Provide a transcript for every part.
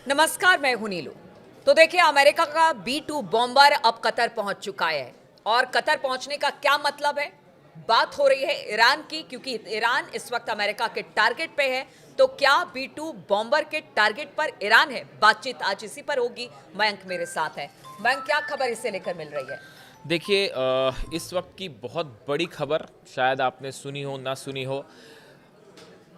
नमस्कार, मैं हूं नीलू। तो देखिए, अमेरिका का B-2 बॉम्बर अब कतर पहुंच चुका है। और कतर पहुंचने का क्या मतलब है? बात हो रही है ईरान की, क्योंकि ईरान इस वक्त अमेरिका के टारगेट पे है। तो क्या B-2 बॉम्बर के टारगेट पर ईरान है? बातचीत आज इसी पर होगी। मयंक मेरे साथ है। मयंक, क्या खबर इससे लेकर मिल रही है? देखिए, इस वक्त की बहुत बड़ी खबर शायद आपने सुनी हो ना सुनी हो।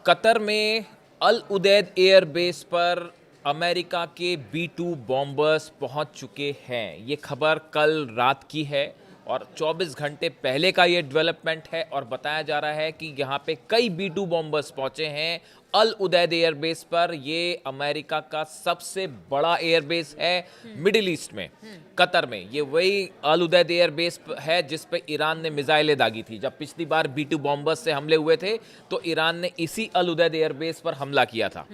कतर में अल उदैद एयरबेस पर अमेरिका के B-2 बॉम्बर्स पहुंच चुके हैं। ये खबर कल रात की है और 24 घंटे पहले का ये डेवलपमेंट है और बताया जा रहा है कि यहाँ पे कई B-2 बॉम्बर्स पहुंचे हैं अल उदैद एयरबेस पर। ये अमेरिका का सबसे बड़ा एयरबेस है मिडिल ईस्ट में, कतर में। ये वही अल उदैद एयरबेस है जिस पे ईरान ने मिसाइलें दागी थी। जब पिछली बार B-2 बॉम्बर्स से हमले हुए थे तो ईरान ने इसी अल उदैद एयरबेस पर हमला किया था।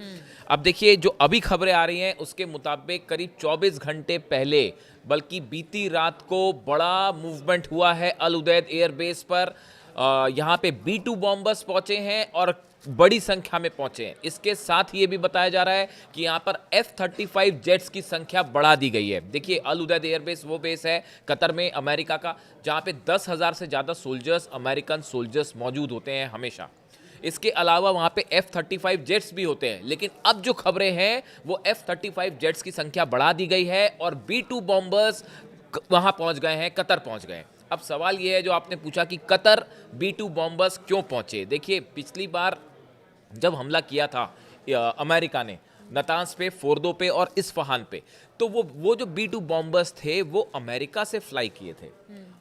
अब देखिए, जो अभी खबरें आ रही हैं उसके मुताबिक करीब 24 घंटे पहले, बल्कि बीती रात को बड़ा मूवमेंट हुआ है अल उदैद एयरबेस पर। यहाँ पे B-2 बॉम्बर्स पहुंचे हैं और बड़ी संख्या में पहुंचे हैं। इसके साथ ये भी बताया जा रहा है कि यहाँ पर F-35 जेट्स की संख्या बढ़ा दी गई है। देखिए, अल उदैद एयरबेस वो बेस है कतर में अमेरिका का जहाँ पे 10,000 से ज़्यादा सोल्जर्स, अमेरिकन सोल्जर्स मौजूद होते हैं हमेशा। इसके अलावा वहाँ पे F-35 जेट्स भी होते हैं, लेकिन अब जो खबरें हैं वो F-35 जेट्स की संख्या बढ़ा दी गई है और B-2 बॉम्बर्स वहाँ पहुँच गए हैं, कतर पहुँच गए हैं। अब सवाल ये है जो आपने पूछा कि कतर B-2 बॉम्बर्स क्यों पहुँचे। देखिए, पिछली बार जब हमला किया था अमेरिका ने नतांस पे, फोर्दो पे और इस्फहान पे, तो वो जो B-2 बॉम्बर्स थे वो अमेरिका से फ्लाई किए थे,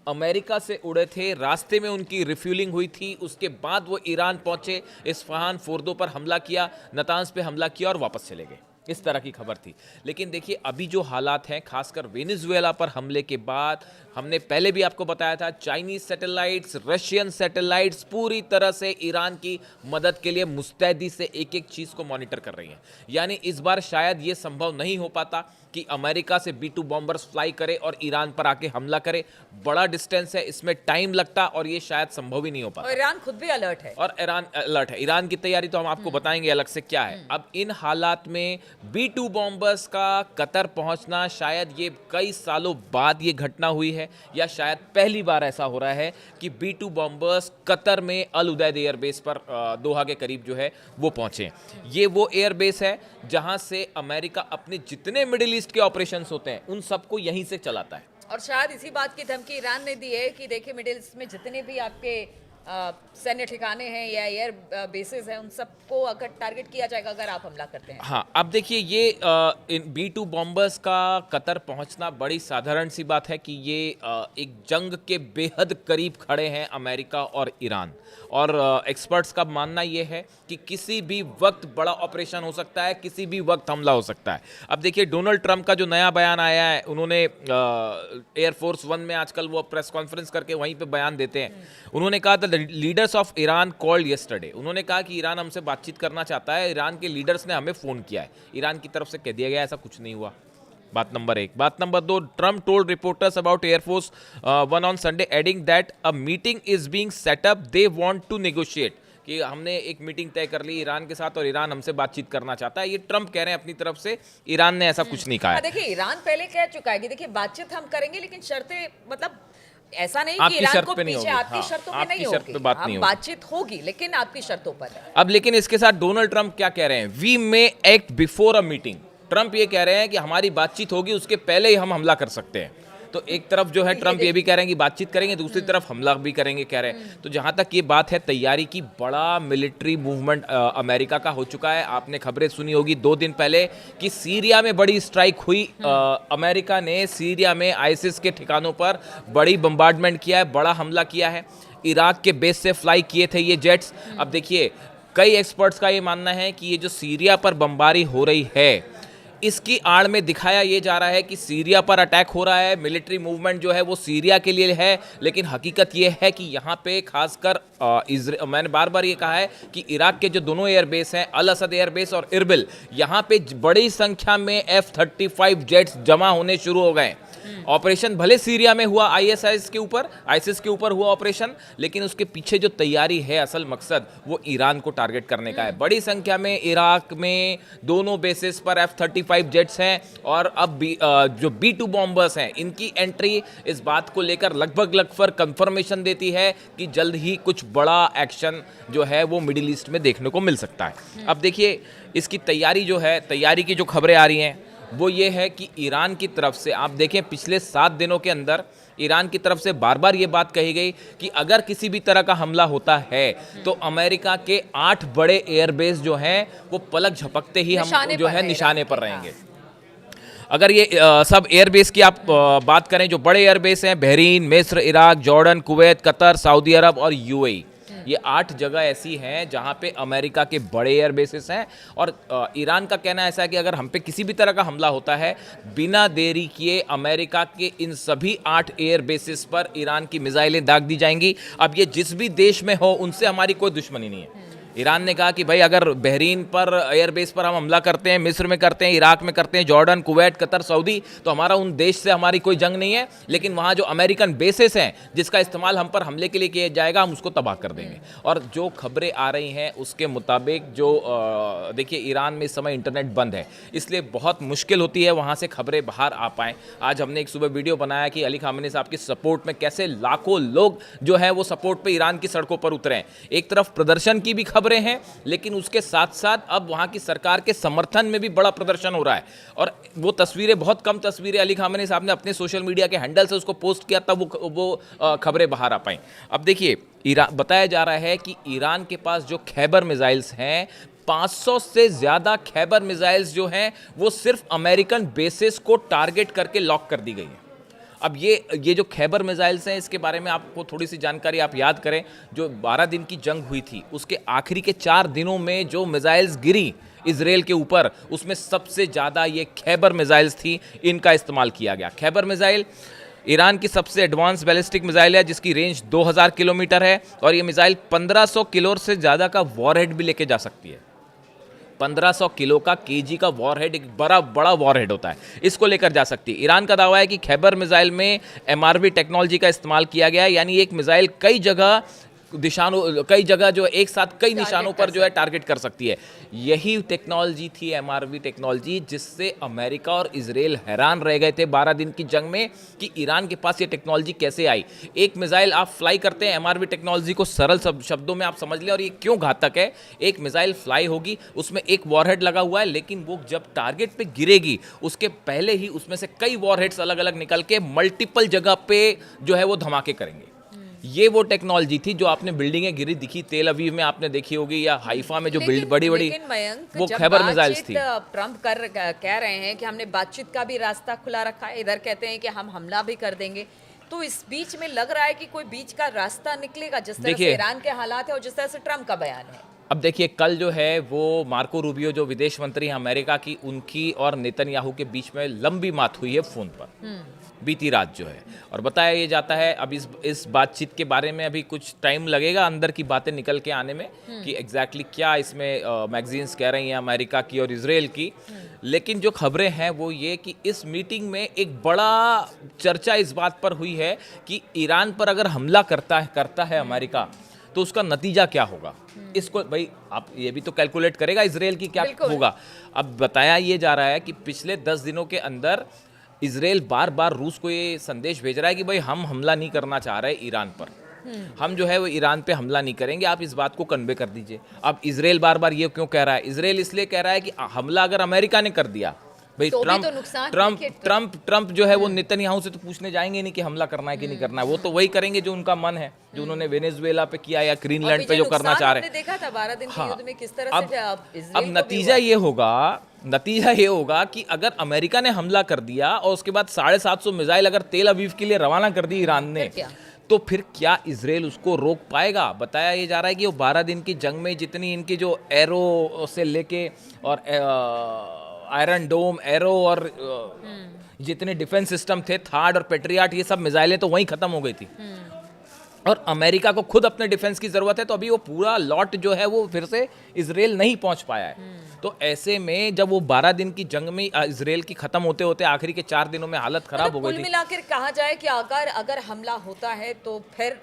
अमेरिका से उड़े थे। रास्ते में उनकी रिफ्यूलिंग हुई थी, उसके बाद वो ईरान पहुंचे, इस्फहान, फोर्दो पर हमला किया, नतांस पे हमला किया और वापस चले गए। इस तरह की खबर थी। लेकिन देखिए, अभी जो हालात हैं, खासकर वेनेजुएला पर हमले के बाद, हमने पहले भी आपको बताया था, चाइनीज सैटेलाइट्स, रशियन सैटेलाइट्स पूरी तरह से ईरान की मदद के लिए मुस्तैदी से एक एक चीज़ को मॉनिटर कर रही हैं। यानी इस बार शायद ये संभव नहीं हो पाता कि अमेरिका से B-2 बॉम्बर्स फ्लाई करे और ईरान पर आके हमला करे। बड़ा डिस्टेंस है, इसमें टाइम लगता और ये शायद संभव ही नहीं हो पाता। और ईरान खुद भी अलर्ट है। और ईरान अलर्ट है। ईरान की तैयारी तो हम आपको बताएंगे अलग से क्या है। अब इन हालात में B-2 बॉम्बर्स का कतर पहुंचना, शायद ये कई सालों बाद ये घटना हुई है या शायद पहली बार ऐसा हो रहा है कि B-2 बॉम्बर्स कतर में अल उदैद एयरबेस पर दोहा के करीब जो है वो पहुंचे। ये वो एयरबेस है जहां से अमेरिका अपने जितने मिडिल ईस्ट के ऑपरेशंस होते हैं उन सबको यहीं से चलाता है। और शायद इसी बात की धमकी ईरान ने दी है कि देखिए, मिडिल ईस्ट में जितने भी आपके सैन्य ठिकाने हैं या एयर बेसेस हैं, उन सबको अगर टारगेट किया जाएगा अगर आप हमला करते हैं। हाँ, अब देखिए, ये इन B-2 बॉम्बर्स का कतर पहुंचना बड़ी साधारण सी बात है कि ये एक जंग के बेहद करीब खड़े हैं अमेरिका और ईरान। और एक्सपर्ट्स का मानना ये है कि किसी भी वक्त बड़ा ऑपरेशन हो सकता है, किसी भी वक्त हमला हो सकता है। अब देखिए, डोनाल्ड ट्रंप का जो नया बयान आया है, उन्होंने एयरफोर्स वन में आजकल वो प्रेस कॉन्फ्रेंस करके वहीं पे बयान देते हैं। उन्होंने कहा the leaders of Iran called yesterday. उन्होंने कहा कि ईरान हमसे बातचीत करना चाहता है, ईरान के लीडर्स ने हमें फ़ोन किया है। ईरान की तरफ से कह दिया गया ऐसा कुछ नहीं हुआ। बात नंबर एक। बात नंबर दो, Trump told reporters about Air Force One on Sunday adding that a meeting is being set up, they want to negotiate. कि हमने एक मीटिंग तय कर ली ईरान के साथ और ईरान हमसे बातचीत करना चाहता है। ये ट्रम्प कह रहे हैं अपनी तरफ से, ईरान ने ऐसा कुछ नहीं कहा है। देखिए, ईरान पहले कह चुका है कि देखिए, बातचीत हम करेंगे, लेकिन शर्तें, मतलब ऐसा नहीं कि आपकी ईरान शर्त को पे नहीं पीछे होगी। आपकी हाँ, शर्तों पे आपकी नहीं शर्त होगी। पे बात नहीं होगी। बातचीत होगी, लेकिन आपकी शर्तों पर है। अब लेकिन इसके साथ डोनाल्ड ट्रंप क्या कह रहे हैं, we may act before a meeting. Trump ये कह रहे हैं कि हमारी बातचीत होगी, उसके पहले ही हम हमला कर सकते हैं। तो एक तरफ जो है ट्रंप ये भी कह रहे हैं कि बातचीत करेंगे, दूसरी तरफ हमला भी करेंगे कह रहे हैं। तो जहां तक ये बात है तैयारी की, बड़ा मिलिट्री मूवमेंट अमेरिका का हो चुका है। आपने खबरें सुनी होगी 2 दिन पहले कि सीरिया में बड़ी स्ट्राइक हुई। अमेरिका ने सीरिया में आईसिस के ठिकानों पर बड़ी बम्बार्डमेंट किया है, बड़ा हमला किया है। इराक के बेस से फ्लाई किए थे ये जेट्स। अब देखिए, कई एक्सपर्ट्स का ये मानना है कि ये जो सीरिया पर बमबारी हो रही है, इसकी आड़ में दिखाया ये जा रहा है कि सीरिया पर अटैक हो रहा है, मिलिट्री मूवमेंट जो है वो सीरिया के लिए है। लेकिन हकीकत ये है कि यहाँ पे खासकर मैंने बार बार ये कहा है कि इराक के जो दोनों एयरबेस हैं, अल असद एयरबेस और इरबिल, यहाँ पे बड़ी संख्या में F-35 जेट्स जमा होने शुरू हो गए। ऑपरेशन भले सीरिया में हुआ, आईएसआईएस के ऊपर, आईसिस के ऊपर हुआ ऑपरेशन, लेकिन उसके पीछे जो तैयारी है, असल मकसद वो ईरान को टारगेट करने का है। बड़ी संख्या में इराक में दोनों बेसिस पर F-35 जेट्स हैं और अब जो B-2 बॉम्बर्स हैं, इनकी एंट्री इस बात को लेकर लगभग कंफर्मेशन देती है कि जल्द ही कुछ बड़ा एक्शन जो है वो मिडिल ईस्ट में देखने को मिल सकता है। अब देखिए इसकी तैयारी जो है, तैयारी की जो खबरें आ रही हैं वो ये है कि ईरान की तरफ से आप देखें पिछले 7 दिनों के अंदर ईरान की तरफ से बार बार ये बात कही गई कि अगर किसी भी तरह का हमला होता है तो अमेरिका के 8 बड़े एयरबेस जो हैं वो पलक झपकते ही हम जो है निशाने पर रहेंगे। अगर ये सब एयरबेस की आप बात करें, जो बड़े एयरबेस हैं, बहरीन, मिस्र, Iraq, Jordan, Kuwait, Qatar, Saudi Arab और यूएई, ये 8 जगह ऐसी हैं जहां पे अमेरिका के बड़े एयर बेसिस हैं। और ईरान का कहना ऐसा है कि अगर हम पे किसी भी तरह का हमला होता है, बिना देरी किए अमेरिका के इन सभी 8 एयर बेसिस पर ईरान की मिसाइलें दाग दी जाएंगी। अब ये जिस भी देश में हो उनसे हमारी कोई दुश्मनी नहीं है। ईरान ने कहा कि भाई अगर बहरीन पर एयरबेस पर हम हमला करते हैं, मिस्र में करते हैं, इराक में करते हैं, जॉर्डन, कुवैत, कतर, सऊदी, तो हमारा उन देश से हमारी कोई जंग नहीं है, लेकिन वहाँ जो अमेरिकन बेसेस हैं जिसका इस्तेमाल हम पर हमले के लिए किया जाएगा, हम उसको तबाह कर देंगे। और जो खबरें आ रही हैं उसके मुताबिक जो देखिए ईरान में इस समय इंटरनेट बंद है, इसलिए बहुत मुश्किल होती है वहाँ से खबरें बाहर आ पाएँ। आज हमने एक सुबह वीडियो बनाया कि अली खामेनी साहब की सपोर्ट में कैसे लाखों लोग जो है वो सपोर्ट पे ईरान की सड़कों पर उतरे हैं। एक तरफ प्रदर्शन की भी खबरें हैं, लेकिन उसके साथ साथ अब वहां की सरकार के समर्थन में भी बड़ा प्रदर्शन हो रहा है। और वो तस्वीरें, बहुत कम तस्वीरें अली खामेनी साहब ने अपने सोशल मीडिया के हैंडल से उसको पोस्ट किया तब वो खबरें बाहर आ पाई। अब देखिए ईरान, बताया जा रहा है कि ईरान के पास जो खैबर मिसाइल्स हैं, 500 से ज्यादा खैबर मिसाइल्स जो हैं वो सिर्फ अमेरिकन बेसिस को टारगेट करके लॉक कर दी गई है। अब ये जो खैबर मिसाइल्स हैं, इसके बारे में आपको थोड़ी सी जानकारी आप याद करें, जो 12 दिन की जंग हुई थी उसके आखिरी के 4 दिनों में जो मिसाइल्स गिरी इजराइल के ऊपर, उसमें सबसे ज़्यादा ये खैबर मिसाइल्स थी, इनका इस्तेमाल किया गया। खैबर मिसाइल ईरान की सबसे एडवांस बैलिस्टिक मिसाइल है जिसकी रेंज 2000 किलोमीटर है और ये मिसाइल 1500 किलो से ज़्यादा का वॉरहेड भी लेके जा सकती है। 1500 किलो का केजी का वॉरहेड, एक बड़ा वॉरहेड होता है, इसको लेकर जा सकती है। ईरान का दावा है कि खैबर मिसाइल में एमआरवी टेक्नोलॉजी का इस्तेमाल किया गया है, यानी एक मिसाइल कई जगह जो एक साथ कई निशानों पर जो है टारगेट कर सकती है। यही टेक्नोलॉजी थी एमआरवी टेक्नोलॉजी, जिससे अमेरिका और इजराइल हैरान रह गए थे 12 दिन की जंग में कि ईरान के पास ये टेक्नोलॉजी कैसे आई। एक मिसाइल आप फ्लाई करते हैं, एमआरवी टेक्नोलॉजी को सरल शब्दों में आप समझ लें और ये क्यों घातक है। एक मिसाइल फ्लाई होगी, उसमें एक वॉरहेड लगा हुआ है, लेकिन वो जब टारगेट पे गिरेगी उसके पहले ही उसमें से कई वॉरहेड्स अलग अलग निकल के मल्टीपल जगह पे जो है वो धमाके करेंगे। ये वो टेक्नोलॉजी थी जो आपने बिल्डिंगें गिरी दिखी तेल अवीव में आपने देखी होगी, या हाइफा में जो बड़ी वो खैबर मिसाइल्स थी। ट्रंप कह रहे हैं कि हमने बातचीत का भी रास्ता खुला रखा है, इधर कहते हैं कि हम हमला भी कर देंगे, तो इस बीच में लग रहा है कि कोई बीच का रास्ता निकलेगा, जिस तरह से ईरान के हालात है और जिस तरह से ट्रंप का बयान है। अब देखिए कल जो है वो मार्को रूबियो जो विदेश मंत्री हैं अमेरिका की, उनकी और नेतन्याहू के बीच में लंबी बात हुई है फोन पर बीती रात जो है, और बताया ये जाता है अब इस बातचीत के बारे में अभी कुछ टाइम लगेगा अंदर की बातें निकल के आने में कि एग्जैक्टली क्या इसमें मैगजीन्स कह रही हैं अमेरिका की और इजराइल की। लेकिन जो खबरें हैं वो ये कि इस मीटिंग में एक बड़ा चर्चा इस बात पर हुई है कि ईरान पर अगर हमला करता है अमेरिका तो उसका नतीजा क्या होगा। इसको भाई आप ये भी तो कैलकुलेट करेगा इजराइल की क्या होगा। अब बताया ये जा रहा है कि पिछले 10 दिनों के अंदर इजराइल बार बार रूस को ये संदेश भेज रहा है कि भाई हम हमला नहीं करना चाह रहे ईरान पर, हम जो है वो ईरान पे हमला नहीं करेंगे, आप इस बात को कन्वे कर दीजिए। अब इजराइल बार बार ये क्यों कह रहा है? इजराइल इसलिए कह रहा है कि हमला अगर अमेरिका ने कर दिया, भाई तो ट्रंप जो है वो नेतन्याहू से तो पूछने जाएंगे नहीं कि हमला करना है कि नहीं करना है, वो तो वही करेंगे जो उनका मन है, जो उन्होंने वेनेजुएला पे किया या ग्रीनलैंड पे जो करना चाह रहे हैं। देखा था 12 दिन के युद्ध में किस तरह से अब नतीजा ये होगा कि अगर अमेरिका ने हमला कर दिया और उसके बाद 750 मिसाइल अगर तेल अवीव के लिए रवाना कर दी ईरान ने, तो फिर क्या इजराइल उसको रोक पाएगा? बताया ये जा रहा है कि वो 12 दिन की जंग में जितनी इनकी जो एरो से लेके और आयरन डोम, एरो और जितने डिफेंस सिस्टम थे, थार्ड और पेट्रियाट, ये सब मिसाइलें तो वहीं खत्म हो गई थी। और अमेरिका को खुद अपने डिफेंस की जरूरत है, तो अभी वो पूरा लॉट जो है वो फिर से इसराइल नहीं पहुंच पाया है। तो ऐसे में जब वो 12 दिन की जंग में इसराइल की खत्म होते होते आखिरी के 4 दिनों में हालत खराब हो गई कुल थी। मिलाकर कहा जाए कि अगर हमला होता है तो फिर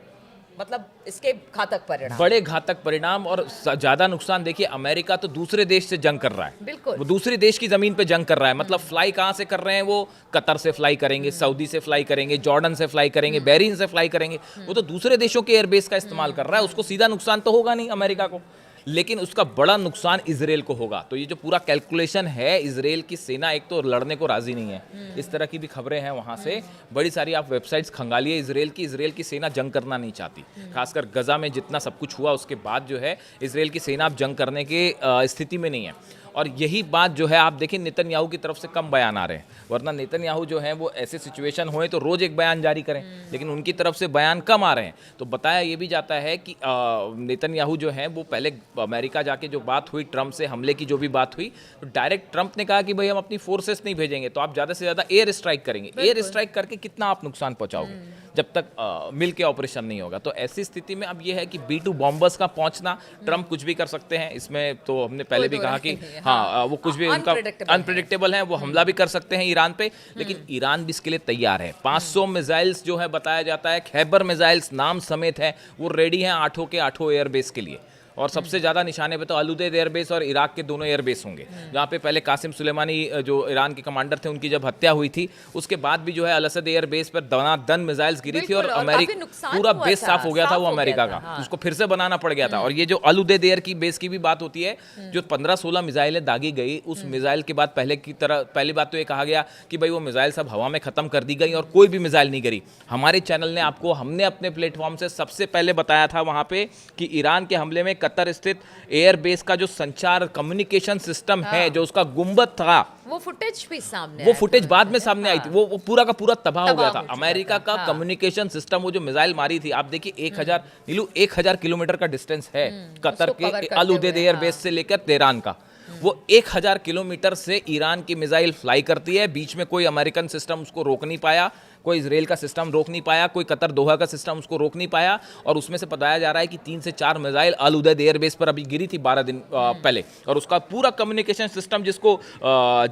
मतलब इसके घातक परिणाम, बड़े घातक परिणाम और ज्यादा नुकसान। देखिए अमेरिका तो दूसरे देश से जंग कर रहा है, बिल्कुल वो दूसरे देश की जमीन पे जंग कर रहा है। मतलब फ्लाई कहाँ से कर रहे हैं वो? कतर से फ्लाई करेंगे, सऊदी से फ्लाई करेंगे, जॉर्डन से फ्लाई करेंगे, बहरीन से फ्लाई करेंगे। वो तो दूसरे देशों के एयरबेस का इस्तेमाल कर रहा है। उसको सीधा नुकसान तो होगा नहीं अमेरिका को, लेकिन उसका बड़ा नुकसान इसराइल को होगा। तो ये जो पूरा कैलकुलेशन है, इसराइल की सेना एक तो लड़ने को राजी नहीं है। इस तरह की भी खबरें हैं वहाँ से, बड़ी सारी आप वेबसाइट्स खंगालिए इसराइल की सेना जंग करना नहीं चाहती। खासकर गजा में जितना सब कुछ हुआ उसके बाद जो है इसराइल की सेना अब जंग करने की स्थिति में नहीं है। और यही बात जो है आप देखिए नेतन्याहू की तरफ से कम बयान आ रहे हैं, वरना नेतन्याहू जो है वो ऐसे सिचुएशन होए तो रोज एक बयान जारी करें, लेकिन उनकी तरफ से बयान कम आ रहे हैं। तो बताया ये भी जाता है कि नेतन्याहू जो है वो पहले अमेरिका जाके जो बात हुई, ट्रंप से हमले की जो भी बात हुई, तो डायरेक्ट ट्रंप ने कहा कि भाई हम अपनी फोर्सेस नहीं भेजेंगे, तो आप ज़्यादा से ज़्यादा एयर स्ट्राइक करेंगे। एयर स्ट्राइक करके कितना आप नुकसान पहुंचाओगे जब तक मिल के ऑपरेशन नहीं होगा। तो ऐसी स्थिति में अब ये है कि B2 बॉम्बर्स का पहुंचना, ट्रंप कुछ भी कर सकते हैं इसमें, तो हमने पहले भी कहा कि हाँ वो कुछ भी उनका अनप्रेडिक्टेबल है, वो हमला भी कर सकते हैं ईरान पे, लेकिन ईरान भी इसके लिए तैयार है। 500 मिसाइल्स जो है बताया जाता है, खैबर मिसाइल्स नाम समेत है, वो रेडी हैं 8 के 8 एयरबेस के लिए। और सबसे ज़्यादा निशाने पे तो अल-उदैद एयरबेस और इराक के दोनों एयरबेस होंगे, जहाँ पे पहले कासिम सुलेमानी जो ईरान के कमांडर थे उनकी जब हत्या हुई थी, उसके बाद भी जो है अल-असद एयरबेस पर दनादन मिसाइल्स गिरी थी और अमेरिका पूरा बेस साफ हो गया था वो अमेरिका का, उसको फिर से बनाना पड़ गया था। और ये जो अल-उदैद एयर की बेस की भी बात होती है, जो 15-16 मिसाइलें दागी गई, उस मिसाइल के बाद पहली बात तो ये कहा गया कि भाई वो मिसाइल सब हवा में खत्म कर दी गई और कोई भी मिसाइल नहीं गिरी। हमारे चैनल ने हमने अपने प्लेटफॉर्म से सबसे पहले बताया था वहाँ पे कि ईरान के हमले में कतर स्थित एयरबेस का जो संचार कम्युनिकेशन सिस्टम है, जो उसका गुंबद था, वो फुटेज भी सामने वो फुटेज बाद में सामने आई थी, वो पूरा का पूरा तबाह हो गया था। हो अमेरिका का कम्युनिकेशन सिस्टम, वो जो मिसाइल मारी थी, आप देखिए 1000 किलोमीटर का डिस्टेंस है कतर के अल-उदैद एयरबेस से लेकर तेहरान का। वो 1000 किलोमीटर से ईरान की मिसाइल फ्लाई करती है, बीच में कोई अमेरिकन सिस्टम उसको रोक नहीं पाया, कोई इसराइल का सिस्टम रोक नहीं पाया, कोई कतर दोहा का सिस्टम उसको रोक नहीं पाया। और उसमें से बताया जा रहा है कि 3 से 4 मिसाइल अल-उदैद एयरबेस पर अभी गिरी थी 12 दिन पहले, और उसका पूरा कम्युनिकेशन सिस्टम जिसको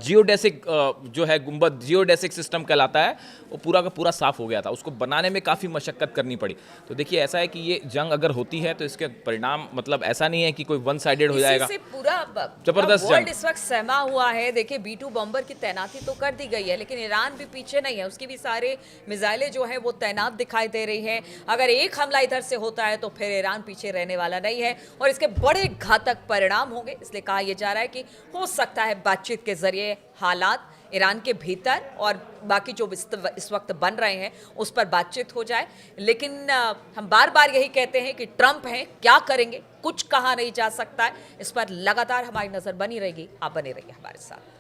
जियोडेसिक जो है गुंबद जियोडेसिक सिस्टम कहलाता है, वो पूरा का पूरा साफ हो गया था। उसको बनाने में काफ़ी मशक्कत करनी पड़ी। तो देखिए ऐसा है कि ये जंग अगर होती है तो इसके परिणाम मतलब ऐसा नहीं है कि कोई वन साइडेड हो जाएगा, पूरा जबरदस्त वर्ल्ड इस वक्त सहमा हुआ है। देखिए B2 बॉम्बर की तैनाती तो कर दी गई है, लेकिन ईरान भी पीछे नहीं है, उसकी भी सारे मिसाइलें जो है वो तैनात दिखाई दे रही हैं। अगर एक हमला इधर से होता है तो फिर ईरान पीछे रहने वाला नहीं है और इसके बड़े घातक परिणाम होंगे। इसलिए कहा यह जा रहा है कि हो सकता है बातचीत के जरिए हालात ईरान के भीतर और बाकी जो इस वक्त बन रहे हैं उस पर बातचीत हो जाए। लेकिन हम बार बार यही कहते हैं कि ट्रंप हैं, क्या करेंगे कुछ कहा नहीं जा सकता है। इस पर लगातार हमारी नजर बनी रहेगी। आप बने रहिए हमारे साथ।